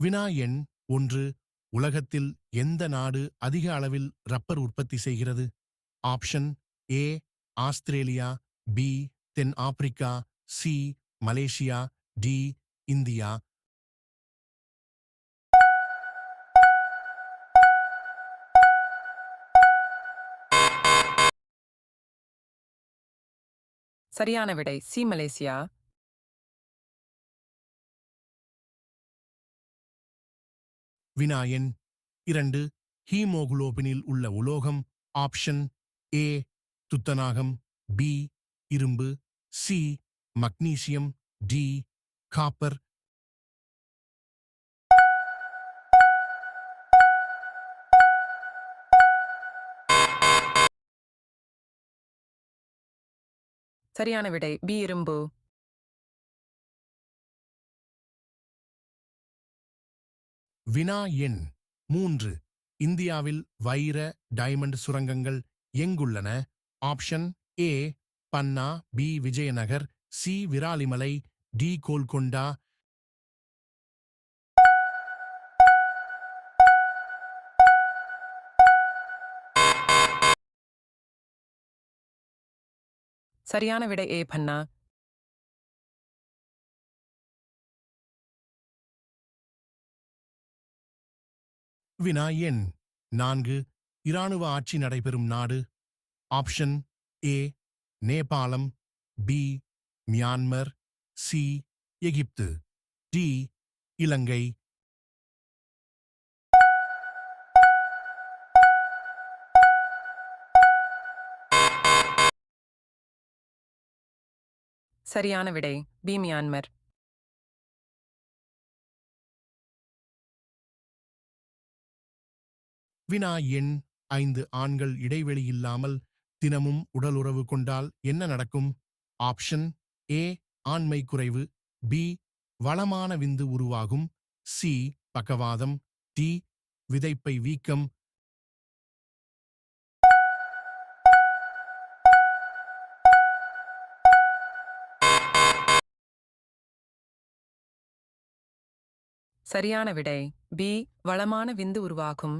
வினா எண் 1. உலகத்தில் எந்த நாடு அதிக அளவில் ரப்பர் உற்பத்தி செய்கிறது? ஆப்ஷன் ஏ ஆஸ்திரேலியா, பி தென் Africa, C Malaysia, D India. சரியான விடை சி மலேசியா. வினா எண் 2. ஹீமோகுளோபினில் உள்ள உலோகம். ஆப்ஷன் ஏ துத்தநாகம், பி இரும்பு, சி மக்னீசியம், டி காப்பர். சரியான விடை பி இரும்பு. வினா எண் 3. இந்தியாவில் வைர டைமண்ட் சுரங்கங்கள் எங்குள்ளன? Option A Panna, B Vijayanagar, C Viralimalai, D Golconda. சரியான விடை ஏ பன்னா. வினா எண் 4. இராணுவ ஆட்சி நடைபெறும் நாடு. ஆப்ஷன் ஏ நேபாளம், பி மியான்மர், சி எகிப்து, டி இலங்கை. சரியான விடை பி மியான்மர். வினா எண் 5. ஆண்கள் இடைவெளி இல்லாமல் தினமும் உடலுறவு கொண்டால் என்ன நடக்கும்? ஆப்ஷன் ஏ ஆண்மை குறைவு, பி வளமான விந்து உருவாகும், சி பக்கவாதம், டி விதைப்பை வீக்கம். சரியான விடை பி வளமான விந்து உருவாகும்.